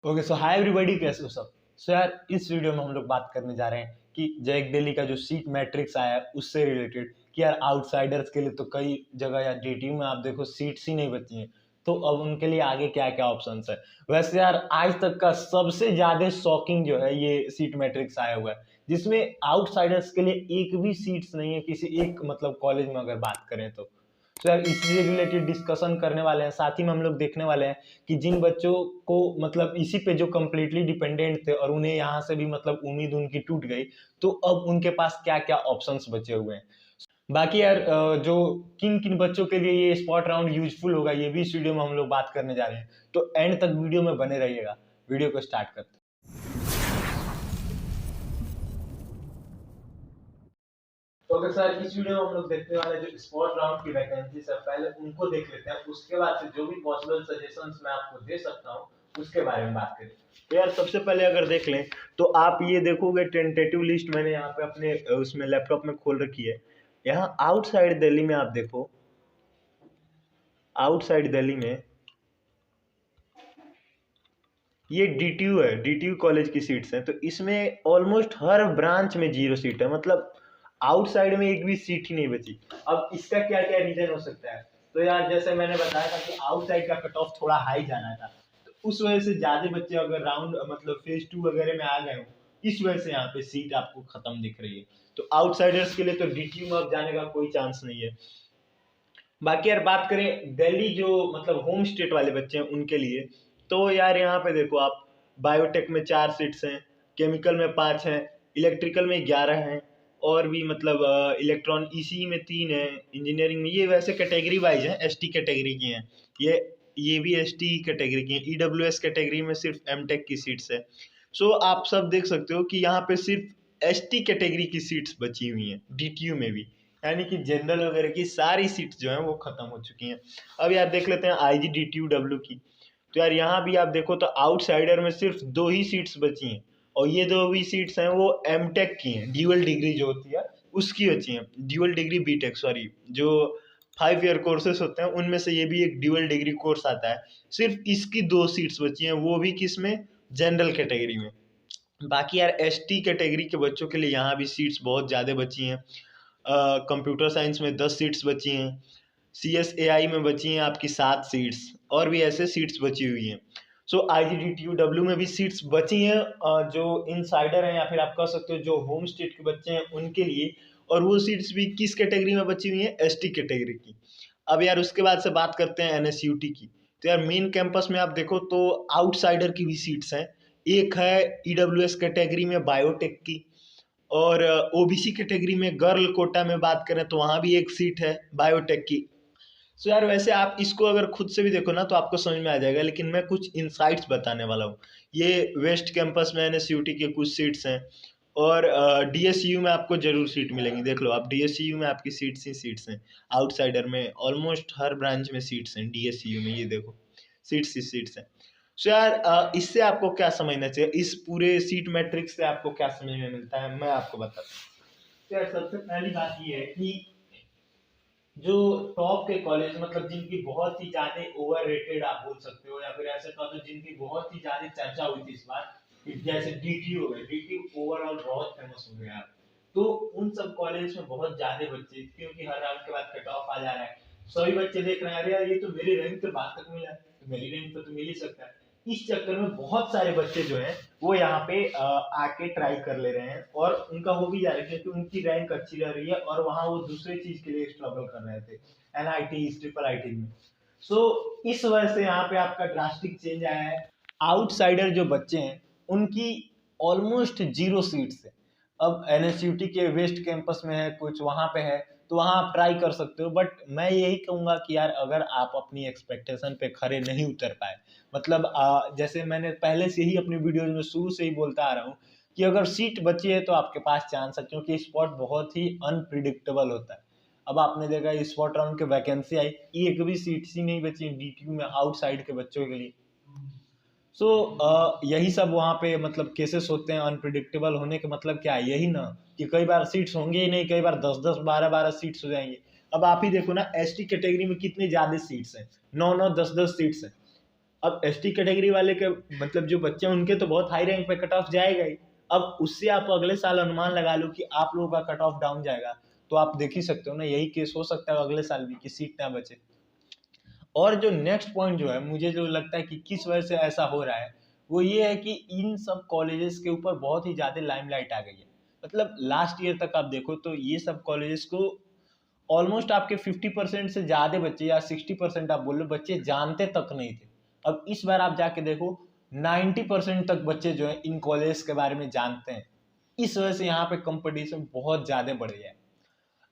Okay so hi everybody, कैसे हो सब। सो यार, इस वीडियो में हम लोग बात करने जा रहे हैं कि जैक दिल्ली का जो सीट मैट्रिक्स आया है उससे रिलेटेड कि यार आउटसाइडर्स के लिए तो कई जगह या डीटीयू में आप देखो सीट्स ही नहीं बची हैं, तो अब उनके लिए आगे क्या क्या ऑप्शंस है। वैसे यार आज तक का सबसे ज्यादा शॉकिंग जो है ये सीट मैट्रिक्स आया हुआ है, जिसमें आउटसाइडर्स के लिए एक भी सीट्स नहीं है किसी एक मतलब कॉलेज में अगर बात करें तो यार इससे रिलेटेड डिस्कशन करने वाले हैं। साथ ही में हम लोग देखने वाले हैं कि जिन बच्चों को मतलब इसी पे जो कम्प्लीटली डिपेंडेंट थे और उन्हें यहाँ से भी मतलब उम्मीद उनकी टूट गई, तो अब उनके पास क्या क्या ऑप्शंस बचे हुए हैं। बाकी यार जो किन किन बच्चों के लिए ये स्पॉट राउंड यूजफुल होगा ये भी इस वीडियो में हम लोग बात करने जा रहे हैं, तो एंड तक वीडियो में बने रहिएगा। वीडियो को स्टार्ट करते हैं। तो अगर सर इस वीडियो में हम लोग देखने वाले जो स्पॉट राउंड की वैकेंसीज है पहले उनको देख लेते हैं, उसके बाद से जो भी पॉसिबल सजेशंस मैं आपको दे सकता हूँ उसके बारे में बात करें। तो यार सबसे पहले अगर देख लें तो आप ये देखोगे टेंटेटिव लिस्ट मैंने यहाँ पे अपने उसमें लैपटॉप में खोल रखी है। यहाँ आउटसाइड दिल्ली में आप देखो, आउटसाइड दिल्ली में ये डीटीयू है, डीटीयू कॉलेज की सीट्स हैं, तो इसमें ऑलमोस्ट हर ब्रांच में 0 सीट है, मतलब आउटसाइड में एक भी सीट ही नहीं बची। अब इसका क्या क्या रीजन हो सकता है, तो यार जैसे मैंने बताया था कि आउटसाइड का कट ऑफ थोड़ा हाई जाना था, तो उस वजह से ज्यादा बच्चे अगर राउंड मतलब फेज 2 वगैरह में आ गए हो, इस वजह से यहाँ पे सीट आपको खत्म दिख रही है। तो आउटसाइडर्स के लिए तो डीटीयू में अब जाने का कोई चांस नहीं है। बाकी यार बात करें दिल्ली जो मतलब होम स्टेट वाले बच्चे हैं उनके लिए, तो यार यहाँ पे देखो आप, बायोटेक में 4 सीट्स हैं, केमिकल में 5 हैं, इलेक्ट्रिकल में 11 हैं, और भी मतलब इलेक्ट्रॉन ईसी में 3 है, इंजीनियरिंग में, ये वैसे कैटेगरी वाइज है, एसटी कैटेगरी की हैं ये भी एसटी कैटेगरी की हैं। ईडब्ल्यूएस कैटेगरी में सिर्फ एमटेक की सीट्स है। सो आप सब देख सकते हो कि यहाँ पे सिर्फ एसटी कैटेगरी की सीट्स बची हुई हैं डीटीयू में भी, यानी कि जनरल वगैरह की सारी सीट्स जो हैं वो खत्म हो चुकी हैं। अब यार देख लेते हैं आईजी डीटीयू डब्ल्यू की, तो यार यहाँ भी आप देखो तो आउटसाइडर में सिर्फ 2 ही सीट्स बची हैं, और ये 2 भी सीट्स हैं वो एमटेक की हैं, ड्यूअल डिग्री जो होती है उसकी बची हैं, ड्यूअल डिग्री बीटेक सॉरी, जो 5 ईयर कोर्सेस होते हैं उनमें से ये भी एक ड्यूअल डिग्री कोर्स आता है। सिर्फ इसकी 2 सीट्स बची हैं, वो भी किस में, जनरल कैटेगरी में। बाकी यार एसटी कैटेगरी के बच्चों के लिए यहाँ भी सीट्स बहुत ज़्यादा बची हैं। कंप्यूटर साइंस में 10 सीट्स बची हैं, सी एस ए आई में बची हैं आपकी 7 सीट्स, और भी ऐसे सीट्स बची हुई हैं। So I G D T U W में भी सीट्स बची हैं, जो इनसाइडर हैं या फिर आप कह सकते हो जो होम स्टेट के बच्चे हैं उनके लिए, और वो सीट्स भी किस कैटेगरी में बची हुई हैं, एस टी कैटेगरी की। अब यार उसके बाद से बात करते हैं एन एस यू टी की, तो यार मेन कैंपस में आप देखो तो आउटसाइडर की भी सीट्स हैं। एक है ई डब्ल्यू एस कैटेगरी में बायोटेक की, और ओबीसी कैटेगरी में गर्ल कोटा में बात करें तो वहाँ भी एक सीट है बायोटेक की। सो यार वैसे आप इसको अगर खुद से भी देखो ना तो आपको समझ में आ जाएगा, लेकिन मैं कुछ इंसाइट्स बताने वाला हूँ। ये वेस्ट कैंपस में एनएसयूटी के कुछ सीट्स हैं, और डीएसयू में आपको जरूर सीट मिलेंगी। देख लो आप, डीएसयू में आपकी सीट्स ही सीट्स हैं। आउटसाइडर में ऑलमोस्ट हर ब्रांच में सीट्स हैं, डीएसयू में ये देखो सीट्स ही सीट्स हैं। सो यार इससे आपको क्या समझना चाहिए, इस पूरे सीट मैट्रिक्स से आपको क्या समझ में मिलता है मैं आपको बताता हूँ। तो यार सबसे पहली बात ये है कि जो टॉप के कॉलेज मतलब जिनकी बहुत ही ज्यादा ओवर रेटेड आप बोल सकते हो, या फिर ऐसे कहो तो जिनकी बहुत ही ज्यादा चर्चा हुई थी इस बार, जैसे डीटीयू हो गए, डीटीयू ओवरऑल बहुत फेमस हो गया। तो उन सब कॉलेज में बहुत ज्यादा बच्चे, क्योंकि हर राउंड के बाद कट ऑफ आ जा रहा है, सभी बच्चे देख रहे हैं अरे यार ये तो मेरी रैंक पे बात तक मिला है, तो मेरी रैंक पे तो मिल ही सकता है। इस चक्कर में बहुत सारे बच्चे जो हैं वो यहाँ पे आके ट्राई कर ले रहे हैं, और उनका हो भी जा रहा है क्योंकि उनकी रैंक अच्छी रह रही है, और वहाँ वो दूसरे चीज के लिए स्ट्रगल कर रहे थे एनआईटी ट्रिपल आईटी में। सो इस वजह से यहाँ पे आपका ड्रास्टिक चेंज आया है। आउटसाइडर जो बच्चे हैं उनकी ऑलमोस्ट 0 सीट्स है। अब एनएसयूटी के वेस्ट कैंपस में है, कुछ वहां पे है, तो वहां आप ट्राई कर सकते हो, बट मैं यही कहूंगा कि यार अगर आप अपनी एक्सपेक्टेशन पे खरे नहीं उतर पाए, मतलब जैसे मैंने पहले से ही अपनी वीडियोज में शुरू से ही बोलता आ रहा हूँ कि अगर सीट बची है तो आपके पास चांस है, क्योंकि स्पॉट बहुत ही अनप्रिडिक्टेबल होता है। अब आपने देखा स्पॉट राउंड के वैकेंसी आई, एक भी सीट ही नहीं बची डीटीयू में आउटसाइड के बच्चों के लिए। सो यही सब वहाँ पे मतलब केसेस होते हैं। अनप्रिडिक्टेबल होने का मतलब क्या है, यही ना कि कई बार सीट्स होंगे ही नहीं, कई बार 10-10 12-12 सीट्स हो जाएंगे। अब आप ही देखो ना एसटी कैटेगरी में कितनी ज्यादा सीट्स हैं, 9-9 10-10 सीट्स हैं। अब एसटी कैटेगरी वाले के मतलब जो बच्चे हैं उनके तो बहुत हाई रैंक पे कट ऑफ जाएगा ही। अब उससे आप अगले साल अनुमान लगा लो कि आप लोगों का कट ऑफ डाउन जाएगा, तो आप देख ही सकते हो ना, यही केस हो सकता है अगले साल भी कि सीट ना बचे। और जो नेक्स्ट पॉइंट जो है मुझे जो लगता है कि किस वजह से ऐसा हो रहा है, वो ये है कि इन सब कॉलेजेस के ऊपर बहुत ही ज़्यादा लाइमलाइट आ गई है। मतलब लास्ट ईयर तक आप देखो तो ये सब कॉलेजेस को ऑलमोस्ट आपके 50% से ज़्यादा बच्चे या 60% आप बोल लो बच्चे जानते तक नहीं थे। अब इस बार आप जाके देखो 90% तक बच्चे जो है इन कॉलेज के बारे में जानते हैं। इस वजह से यहाँ पे कंपटीशन बहुत ज़्यादा बढ़ गया है।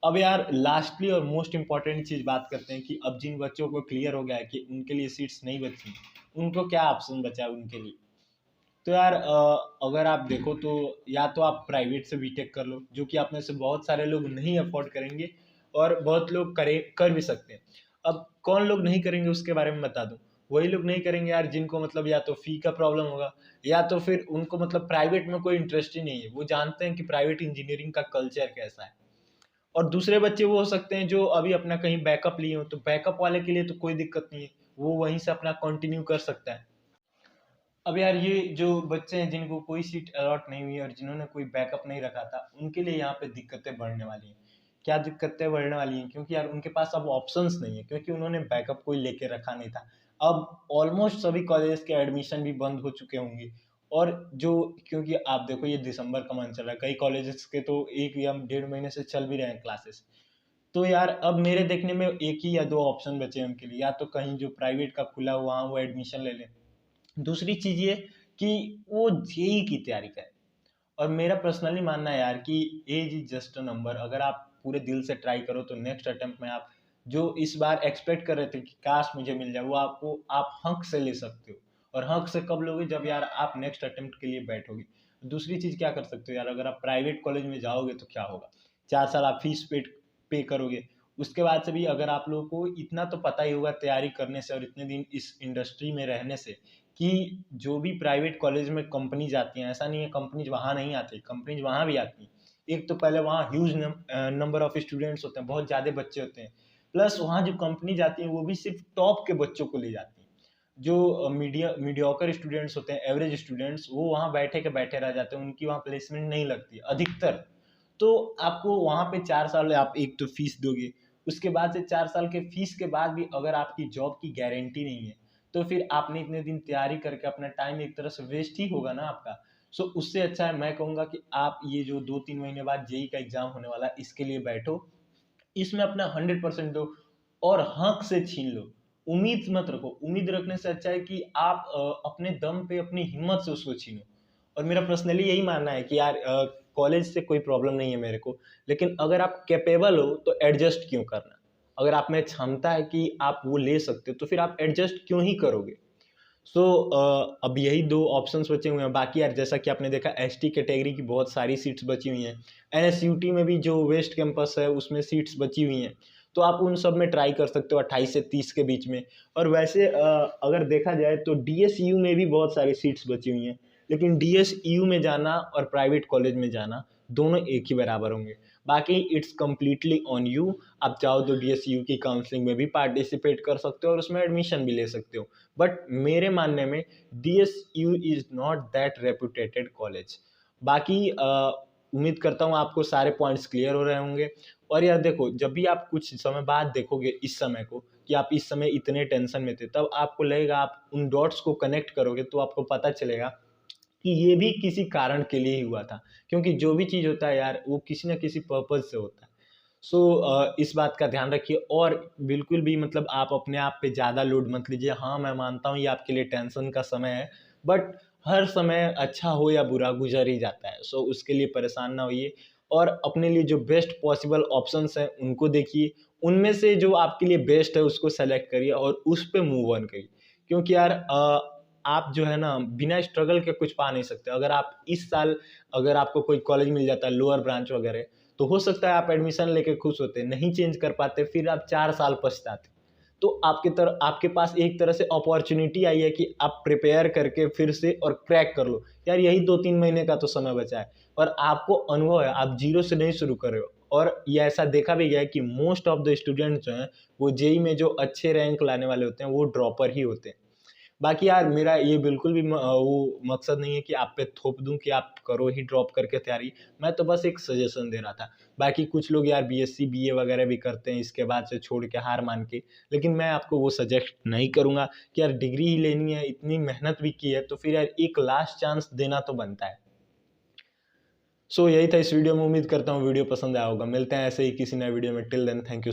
अब यार लास्टली और मोस्ट इम्पॉर्टेंट चीज़ बात करते हैं कि अब जिन बच्चों को क्लियर हो गया है कि उनके लिए सीट्स नहीं बची, उनको क्या ऑप्शन बचा है उनके लिए। तो यार अगर आप देखो तो या तो आप प्राइवेट से बीटेक कर लो, जो कि आप में से बहुत सारे लोग नहीं अफोर्ड करेंगे और बहुत लोग कर भी सकते हैं। अब कौन लोग नहीं करेंगे उसके बारे में बता दूं। वही लोग नहीं करेंगे यार जिनको मतलब या तो फी का प्रॉब्लम होगा, या तो फिर उनको मतलब प्राइवेट में कोई इंटरेस्ट ही नहीं है, वो जानते हैं कि प्राइवेट इंजीनियरिंग का कल्चर कैसा है। और दूसरे बच्चे वो हो सकते हैं जो अभी अपना कहीं बैकअप लिए हो, तो बैकअप वाले के लिए तो कोई दिक्कत नहीं है, वो वहीं से अपना कंटिन्यू कर सकता है। अब यार ये जो बच्चे हैं जिनको कोई सीट अलॉट नहीं हुई और जिन्होंने कोई बैकअप नहीं रखा था, उनके लिए यहाँ पे दिक्कतें बढ़ने वाली हैं। क्या दिक्कतें बढ़ने वाली हैं? क्योंकि यार उनके पास अब ऑप्शंस नहीं है, क्योंकि उन्होंने बैकअप कोई लेके रखा नहीं था। अब ऑलमोस्ट सभी कॉलेज के एडमिशन भी बंद हो चुके होंगे। और जो क्योंकि आप देखो ये दिसंबर का मंथ चल रहा है, कई कॉलेजेस के तो 1 या 1.5 महीने से चल भी रहे हैं क्लासेस। तो यार अब मेरे देखने में एक ही या दो ऑप्शन बचे हैं उनके लिए, या तो कहीं जो प्राइवेट का खुला हुआ वहाँ वो एडमिशन ले लें। दूसरी चीज़ ये कि वो जेई की तैयारी करें। और मेरा पर्सनली मानना है यार कि age is just a number. अगर आप पूरे दिल से ट्राई करो तो नेक्स्ट अटेम्प्ट में आप जो इस बार एक्सपेक्ट कर रहे थे कि काश मुझे मिल जाए, वो आपको आप हक से ले सकते हो। और हक से कब लोगे? जब यार आप नेक्स्ट अटेम्प्ट के लिए बैठोगे। दूसरी चीज़ क्या कर सकते हो यार, अगर आप प्राइवेट कॉलेज में जाओगे तो क्या होगा, 4 साल आप फीस पे करोगे। उसके बाद से भी अगर आप लोगों को इतना तो पता ही होगा तैयारी करने से और इतने दिन इस इंडस्ट्री में रहने से, कि जो भी प्राइवेट कॉलेज में कंपनीज आती हैं, ऐसा नहीं है कंपनीज वहाँ नहीं आती, कंपनीज वहाँ भी आती हैं। एक तो पहले वहाँ ह्यूज नंबर ऑफ स्टूडेंट्स होते हैं, बहुत ज़्यादा बच्चे होते हैं। प्लस वहाँ जो कंपनीज आती हैं वो भी सिर्फ टॉप के बच्चों को ले जाती हैं। जो मीडियोकर स्टूडेंट्स होते हैं, एवरेज स्टूडेंट्स, वो वहाँ बैठे के बैठे रह जाते हैं, उनकी वहाँ प्लेसमेंट नहीं लगती अधिकतर। तो आपको वहाँ पे 4 साल आप एक तो फीस दोगे, उसके बाद से 4 साल के फीस के बाद भी अगर आपकी जॉब की गारंटी नहीं है, तो फिर आपने इतने दिन तैयारी करके अपना टाइम एक तरह से वेस्ट ही होगा ना आपका। सो उससे अच्छा है, मैं कहूँगा कि आप ये जो 2-3 महीने बाद जेई का एग्जाम होने वाला है इसके लिए बैठो, इसमें अपना 100% दो और हक से छीन लो। उम्मीद मत रखो, उम्मीद रखने से अच्छा है कि आप अपने दम पे अपनी हिम्मत से उसको छीनो। और मेरा पर्सनली यही मानना है कि यार कॉलेज से कोई प्रॉब्लम नहीं है मेरे को, लेकिन अगर आप कैपेबल हो तो एडजस्ट क्यों करना। अगर आप में क्षमता है कि आप वो ले सकते हो तो फिर आप एडजस्ट क्यों ही करोगे। सो अब यही दो ऑप्शंस बचे हुए हैं। बाकी यार जैसा कि आपने देखा एसटी कैटेगरी की बहुत सारी सीट्स बची हुई हैं, एनएसयूटी में भी जो वेस्ट कैंपस है उसमें सीट्स बची हुई हैं, तो आप उन सब में ट्राई कर सकते हो 28 से 30 के बीच में। और वैसे अगर देखा जाए तो डीएसयू में भी बहुत सारी सीट्स बची हुई हैं, लेकिन डीएसयू में जाना और प्राइवेट कॉलेज में जाना दोनों एक ही बराबर होंगे। बाकी इट्स कम्प्लीटली ऑन यू। आप चाहो तो डीएसयू की काउंसलिंग में भी पार्टिसिपेट कर सकते हो और उसमें एडमिशन भी ले सकते हो। बट मेरे मानने में DSU is not that reputed college. बाकी उम्मीद करता हूँ आपको सारे पॉइंट्स क्लियर हो रहे होंगे। और यार देखो, जब भी आप कुछ समय बाद देखोगे इस समय को कि आप इस समय इतने टेंशन में थे, तब आपको लगेगा, आप उन डॉट्स को कनेक्ट करोगे तो आपको पता चलेगा कि ये भी किसी कारण के लिए ही हुआ था। क्योंकि जो भी चीज़ होता है यार वो किसी न किसी पर्पज से होता है। सो इस बात का ध्यान रखिए और बिल्कुल भी मतलब आप अपने आप पे ज़्यादा लोड मत लीजिए। हाँ, मैं मानता हूँ ये आपके लिए टेंशन का समय है, बट हर समय अच्छा हो या बुरा गुजर ही जाता है। सो उसके लिए परेशान ना होइए और अपने लिए जो बेस्ट पॉसिबल ऑप्शंस हैं उनको देखिए, उनमें से जो आपके लिए बेस्ट है उसको सेलेक्ट करिए और उस पर मूव ऑन करिए। क्योंकि यार आप जो है ना बिना स्ट्रगल के कुछ पा नहीं सकते। अगर आप इस साल अगर आपको कोई कॉलेज मिल जाता है लोअर ब्रांच वगैरह, तो हो सकता है आप एडमिशन लेके खुश होते, नहीं चेंज कर पाते, फिर आप 4 साल पछताते। तो आपके पास एक तरह से अपॉर्चुनिटी आई है कि आप प्रिपेयर करके फिर से और क्रैक कर लो। यार यही 2-3 महीने का तो समय बचा है और आपको अनुभव है, आप जीरो से नहीं शुरू कर रहे हो। और ये ऐसा देखा भी गया है कि मोस्ट ऑफ द स्टूडेंट्स जो हैं वो जेई में जो अच्छे रैंक लाने वाले होते हैं वो ड्रॉपर ही होते हैं। बाकी यार मेरा ये बिल्कुल भी वो मकसद नहीं है कि आप पे थोप दूं कि आप करो ही ड्रॉप करके तैयारी। मैं तो बस एक सजेशन दे रहा था। बाकी कुछ लोग यार बीएससी बीए वगैरह भी करते हैं इसके बाद से छोड़ के हार मान के, लेकिन मैं आपको वो सजेस्ट नहीं करूँगा कि यार डिग्री ही लेनी है, इतनी मेहनत भी की है तो फिर यार एक लास्ट चांस देना तो बनता है। सो यही था इस वीडियो में। उम्मीद करता हूँ वीडियो पसंद आया होगा। मिलते हैं ऐसे ही किसी नए वीडियो में। Till then thank you.